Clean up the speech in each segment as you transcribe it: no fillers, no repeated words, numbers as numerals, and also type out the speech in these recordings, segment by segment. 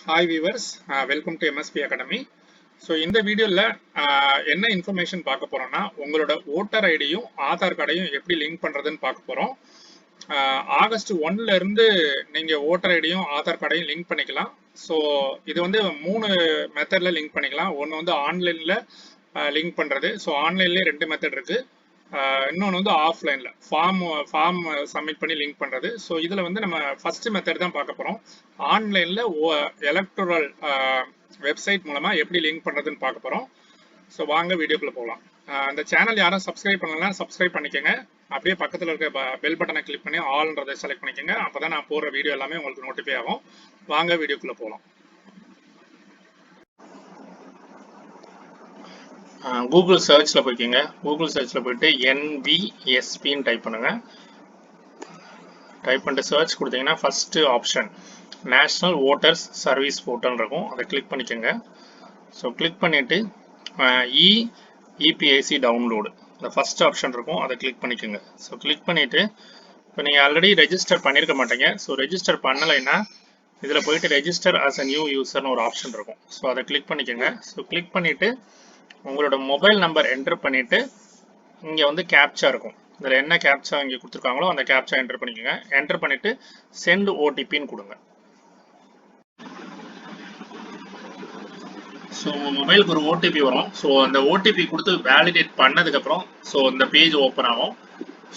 Hi viewers, welcome to MSP Academy. So இந்த வீடியோல என்ன இன்ஃபர்மேஷன் பார்க்க போறோம்னா உங்களோட ஓட்டர் ஐடியும் ஆதார் கார்டையும் எப்படி லிங்க் பண்றதுன்னு பார்க்க போறோம். ஆகஸ்ட் 1ல இருந்து நீங்க ஓட்டர் ஐடியும் ஆதார் கார்டையும் லிங்க் பண்ணிக்கலாம். ஸோ இது வந்து 3 மெத்தட்ல லிங்க் பண்ணிக்கலாம். ஒன்று வந்து ஆன்லைன்ல லிங்க் பண்றது. ஸோ ஆன்லைன்லேயே 2 மெத்தட் இருக்கு. இன்னொன்று வந்து ஆஃப்லைனில் ஃபார்ம் சப்மிட் பண்ணி லிங்க் பண்ணுறது. ஸோ இதில் வந்து நம்ம ஃபஸ்ட்டு மெத்தட் தான் பார்க்க போகிறோம். ஆன்லைனில் எலக்ட்ரல் வெப்சைட் மூலமாக எப்படி லிங்க் பண்ணுறதுன்னு பார்க்க போகிறோம். ஸோ வாங்க வீடியோக்குள்ளே போகலாம். இந்த சேனல் யாரும் சப்ஸ்கிரைப் பண்ணலாம், சப்ஸ்கிரைப் பண்ணிக்கோங்க. அப்படியே பக்கத்தில் இருக்க பெல் பட்டனை கிளிக் பண்ணி ஆல்ன்றதை செலக்ட் பண்ணிக்கோங்க. அப்போ தான் நான் போடுற வீடியோ எல்லாமே உங்களுக்கு நோட்டிஃபை ஆகும். வாங்க வீடியோக்குள்ளே போகலாம். கூகுள் சர்ச்சில் போய்க்கிங்க. கூகுள் சர்ச்சில் போயிட்டு NVSPன்னு டைப் பண்ணுங்க. டைப் பண்ணிட்டு சர்ச் கொடுத்தீங்கன்னா first option national voters service portal இருக்கும். அதை கிளிக் பண்ணிக்கோங்க. ஸோ கிளிக் பண்ணிவிட்டு EPIC டவுன்லோடு இந்த ஃபர்ஸ்ட் ஆப்ஷன் இருக்கும். அதை கிளிக் பண்ணிக்கோங்க. ஸோ கிளிக் பண்ணிவிட்டு இப்போ நீங்கள் ஆல்ரெடி ரெஜிஸ்டர் பண்ணியிருக்க மாட்டீங்க. ஸோ ரெஜிஸ்டர் பண்ணலைன்னா இதில் போயிட்டு ரெஜிஸ்டர் ஆஸ் அ நியூ யூசர்னு ஒரு ஆப்ஷன் இருக்கும். ஸோ அதை கிளிக் பண்ணிக்கோங்க. ஸோ கிளிக் பண்ணிவிட்டு உங்களோட மொபைல் நம்பர் என்டர் பண்ணிவிட்டு இங்கே வந்து கேப்சா இருக்கும். இதில் என்ன கேப்சா இங்கே கொடுத்துருக்காங்களோ அந்த கேப்சா என்டர் பண்ணிக்கோங்க. என்டர் பண்ணிவிட்டு சென்ட் ஓடிபின்னு கொடுங்க. ஸோ உங்கள் மொபைலுக்கு ஒரு ஓடிபி வரும். ஸோ அந்த ஓடிபி கொடுத்து வேலிடேட் பண்ணதுக்கப்புறம் ஸோ இந்த பேஜ் ஓப்பன் ஆகும்.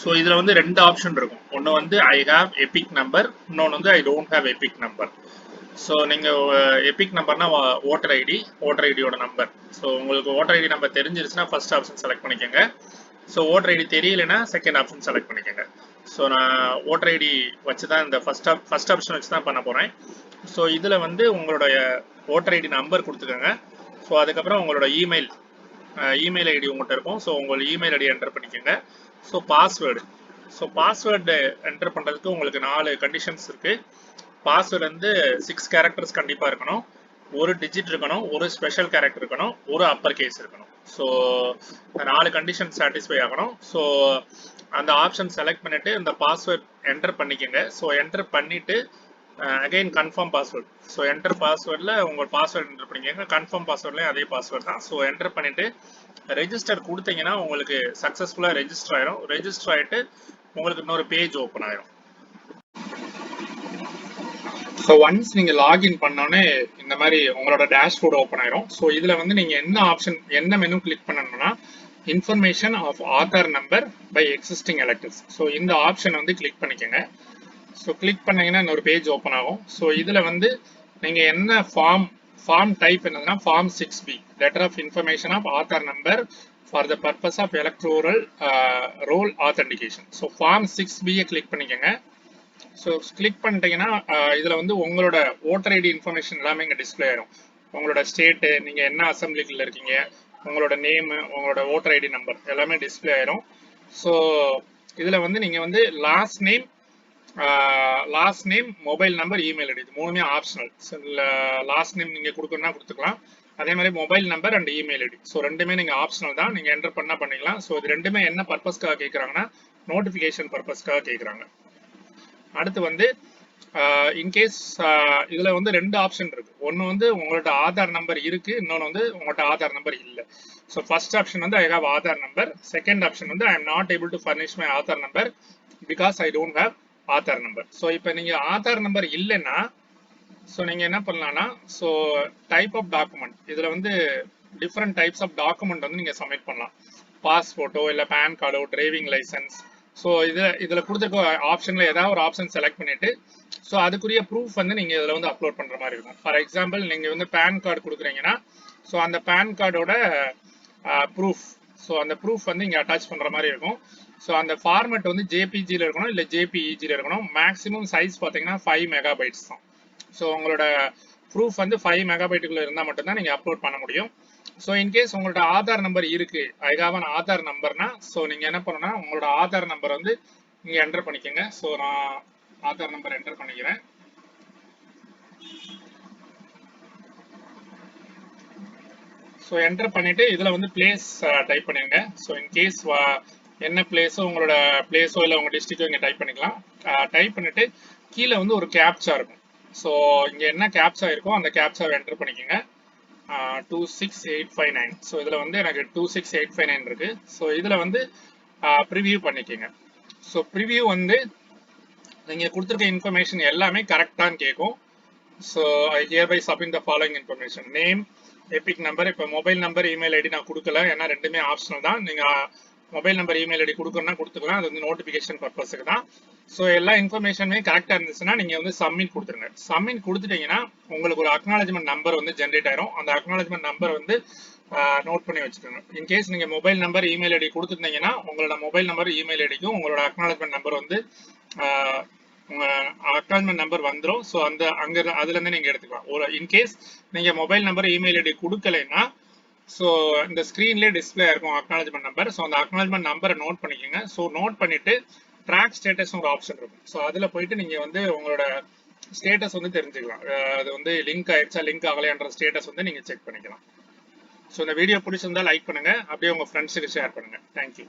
ஸோ இதில் வந்து 2 ஆப்ஷன் இருக்கும். ஒன்று வந்து ஐ ஹாவ் எபிக் நம்பர், இன்னொன்று வந்து I don't have EPIC number. So நீங்கள் எபிக் நம்பர்னா ஓட்டர் ஐடியோட நம்பர். ஸோ உங்களுக்கு ஓட்டர் ஐடி நம்பர் தெரிஞ்சிருச்சுன்னா ஃபர்ஸ்ட் ஆப்ஷன் செலக்ட் பண்ணிக்கோங்க. ஸோ ஓட்டர் ஐடி தெரியலைன்னா செகண்ட் ஆப்ஷன் செலக்ட் பண்ணிக்கோங்க. ஸோ நான் ஓட்டர் ஐடி வச்சு தான் இந்த ஃபர்ஸ்ட் ஆப்ஷன் வச்சு தான் பண்ண போகிறேன். ஸோ இதில் வந்து உங்களுடைய ஓட்டர் ஐடி நம்பர் கொடுத்துக்கோங்க. ஸோ அதுக்கப்புறம் உங்களோட இமெயில் ஐடி உங்கள்கிட்ட இருக்கும். ஸோ உங்களோட இமெயில் ஐடி என்டர் பண்ணிக்கோங்க. ஸோ பாஸ்வேர்டு என்டர் பண்ணுறதுக்கு உங்களுக்கு 4 கண்டிஷன்ஸ் இருக்குது. பாஸ்வேர்டு வந்து 6 கேரக்டர்ஸ் கண்டிப்பாக இருக்கணும், ஒரு டிஜிட் இருக்கணும், ஒரு ஸ்பெஷல் கேரக்டர் இருக்கணும், ஒரு அப்பர் கேஸ் இருக்கணும். ஸோ 4 கண்டிஷன் சாட்டிஸ்ஃபை ஆகணும். ஸோ அந்த ஆப்ஷன் செலக்ட் பண்ணிவிட்டு இந்த பாஸ்வேர்ட் என்டர் பண்ணிக்கோங்க. ஸோ என்டர் பண்ணிவிட்டு again confirm password. So enter பாஸ்வேர்டில் உங்கள் பாஸ்வேர்டு என்டர் பண்ணிக்கோங்க. கன்ஃபார்ம் பாஸ்வேர்ட்லேயும் அதே பாஸ்வேர்டு தான். ஸோ என்டர் பண்ணிவிட்டு ரெஜிஸ்டர் கொடுத்தீங்கன்னா உங்களுக்கு சக்ஸஸ்ஃபுல்லாக ரெஜிஸ்டர் ஆயிரும். ரெஜிஸ்டர் ஆகிட்டு உங்களுக்கு இன்னொரு பேஜ் ஓப்பன் ஆயிரும். ஸோ ஒன்ஸ் நீங்கள் லாகின் பண்ணோன்னே இந்த மாதிரி உங்களோட டேஷ்போர்டு ஓப்பன் ஆயிரும். ஸோ இதில் வந்து நீங்கள் என்ன மெனு கிளிக் பண்ணணும்னா information of Aadhaar number by existing electors. So இந்த ஆப்ஷன் வந்து கிளிக் பண்ணிக்கோங்க. ஸோ கிளிக் பண்ணீங்கன்னா இன்னொரு பேஜ் ஓப்பன் ஆகும். ஸோ இதில் வந்து நீங்கள் என்ன ஃபார்ம் டைப் என்னதுன்னா form 6B letter of information of Aadhaar number for the purpose of electoral roll authentication. So form 6Bயை கிளிக் பண்ணிக்கோங்க. ஸோ கிளிக் பண்ணிட்டீங்கன்னா இதில் வந்து உங்களோட ஓட்டர் ஐடி இன்ஃபர்மேஷன் எல்லாமே இங்கே டிஸ்பிளே ஆயிரும். உங்களோட ஸ்டேட்டு, நீங்கள் என்ன அசம்பிளிக்குள்ள இருக்கீங்க, உங்களோட நேமு, உங்களோட ஓட்டர் ஐடி நம்பர் எல்லாமே டிஸ்பிளே ஆயிரும். ஸோ இதில் வந்து நீங்கள் வந்து last name, mobile number, email ID இது 3மே ஆப்ஷனல். ஸோ லாஸ்ட் நேம் நீங்கள் கொடுக்கணும்னா கொடுத்துக்கலாம். அதே மாதிரி mobile number and email ID so 2மே நீங்கள் ஆப்ஷனல் தான், நீங்கள் என்டர் பண்ணால் பண்ணிக்கலாம். ஸோ இது 2மே என்ன பர்பஸ்க்காக கேட்குறாங்கன்னா நோட்டிஃபிகேஷன் பர்பஸ்க்காக கேட்குறாங்க. அடுத்து வந்து இன்கேஸ் இதில் வந்து 2 ஆப்ஷன் இருக்கு. ஒன்று வந்து உங்களோட ஆதார் நம்பர் இருக்கு, இன்னொன்று வந்து உங்கள்கிட்ட ஆதார் நம்பர் இல்லை. ஸோ ஃபர்ஸ்ட் ஆப்ஷன் வந்து I have Aadhaar number, second option வந்து I am not able to furnish my Aadhaar number because I don't have Aadhaar number. So இப்போ நீங்கள் ஆதார் நம்பர் இல்லைன்னா ஸோ நீங்கள் என்ன பண்ணலாம்னா ஸோ டைப் ஆஃப் டாக்குமெண்ட் இதில் வந்து டிஃப்ரெண்ட் டைப்ஸ் ஆஃப் டாக்குமெண்ட் வந்து நீங்கள் சப்மிட் பண்ணலாம். பாஸ்போர்ட்டோ இல்லை பேன் கார்டோ, டிரைவிங் லைசன்ஸ். ஸோ இதில் கொடுத்துருக்க ஆப்ஷனில் ஏதாவது ஒரு ஆப்ஷன் செலக்ட் பண்ணிவிட்டு ஸோ அதுக்குரிய ப்ரூஃப் வந்து நீங்கள் இதில் வந்து அப்லோட் பண்ணுற மாதிரி இருக்கும். ஃபார் எக்ஸாம்பிள் நீங்கள் வந்து பேன் கார்டு கொடுக்குறீங்கன்னா ஸோ அந்த பேன் கார்டோட ப்ரூஃப், ஸோ அந்த ப்ரூஃப் வந்து இங்கே அட்டாச் பண்ணுற மாதிரி இருக்கும். ஸோ அந்த ஃபார்மெட் வந்து JPGயில் இருக்கணும், இல்லை JPEGயில் இருக்கணும். மேக்ஸிமம் சைஸ் பார்த்தீங்கன்னா 5 மெகாபைட்ஸ் தான். ஸோ உங்களோட ப்ரூஃப் வந்து 5 மெகாபைட்டுக்குள்ளே இருந்தால் மட்டும்தான் நீங்கள் அப்லோட் பண்ண முடியும். ஸோ இன்கேஸ் உங்களோட ஆதார் நம்பர் இருக்கு, ஐ ஹாவ் அன் ஆதார் நம்பர்னா ஸோ நீங்கள் என்ன பண்ணணும்னா உங்களோட ஆதார் நம்பர் வந்து இங்கே என்டர் பண்ணிக்கோங்க. ஸோ நான் ஆதார் நம்பர் என்டர் பண்ணிக்கிறேன். ஸோ என்டர் பண்ணிட்டு இதில் வந்து பிளேஸ் டைப் பண்ணிடுங்க. ஸோ இன்கேஸ் என்ன பிளேஸோ உங்களோட பிளேஸோ இல்லை உங்கள் டிஸ்ட்ரிக்டோ இங்கே டைப் பண்ணிக்கலாம். டைப் பண்ணிட்டு கீழே வந்து ஒரு கேப்சா இருக்கும். ஸோ இங்கே என்ன கேப்சா இருக்கோ அந்த கேப்சாவை என்டர் பண்ணிக்கோங்க. 26859. ஸோ இதில் வந்து எனக்கு 26859 இருக்கு. ஸோ இதில் வந்து ப்ரிவியூ பண்ணிக்கோங்க. ஸோ ப்ரிவியூ வந்து நீங்கள் கொடுத்துருக்க இன்ஃபர்மேஷன் எல்லாமே கரெக்டான்னு கேட்கும். So I hereby submit the following information. Name, EPIC number. இப்போ மொபைல் நம்பர், இமெயில் ஐடி நான் கொடுக்கல, ஏன்னா ரெண்டுமே ஆப்ஷனல் தான். நீங்கள் மொபைல் நம்பர், இமெயில் ஐடி கொடுக்கணும்னா கொடுத்துக்கலாம், அது வந்து நோட்டிஃபிகேஷன் பர்பஸுக்கு தான். ஸோ எல்லா இன்ஃபர்மேஷனுமே கரெக்டாக இருந்துச்சுன்னா நீங்கள் வந்து சப்மிட் கொடுத்துருங்க. சப்மிட் கொடுத்துட்டீங்கன்னா உங்களுக்கு ஒரு அக்னாலஜ்மெண்ட் நம்பர் வந்து ஜென்ரேட் ஆயிரும். அந்த அக்னாலஜ்மெண்ட் நம்பர் வந்து நோட் பண்ணி வச்சுக்கோங்க. இன்கேஸ் நீங்கள் மொபைல் நம்பர், இமெயில் ஐடி கொடுத்துருந்தீங்கன்னா உங்களோட மொபைல் நம்பர், இமெயில் ஐடிக்கும் உங்களோட அக்னாலஜ்மெண்ட் நம்பர் வந்து உங்க அக்னாலஜ்மெண்ட் நம்பர் வந்துடும். ஸோ அந்த அதுலேருந்து நீங்கள் எடுத்துக்கலாம். ஒரு இன்கேஸ் நீங்கள் மொபைல் நம்பர், இமெயில் ஐடி கொடுக்கலைன்னா ஸோ இந்த ஸ்க்ரீன்லேயே டிஸ்பிளே இருக்கும் அக்னாலஜ்மெண்ட் நம்பர். ஸோ அந்த அக்னாலஜ்மெண்ட் நம்பரை நோட் பண்ணிக்கோங்க. ஸோ நோட் பண்ணிட்டு ட்ராக் ஸ்டேட்டஸ் ஒரு ஆப்ஷன் இருக்கும். ஸோ அதில் போயிட்டு நீங்கள் வந்து உங்களோட ஸ்டேட்டஸ் வந்து தெரிஞ்சுக்கலாம். அது வந்து லிங்க் ஆயிடுச்சா, லிங்க் ஆகலையான்ற ஸ்டேட்டஸ் வந்து நீங்கள் செக் பண்ணிக்கலாம். ஸோ இந்த வீடியோ பிடிச்சிருந்தா லைக் பண்ணுங்க, அப்படியே உங்கள் ஃப்ரெண்ட்ஸுக்கு ஷேர் பண்ணுங்க. தேங்க்யூ.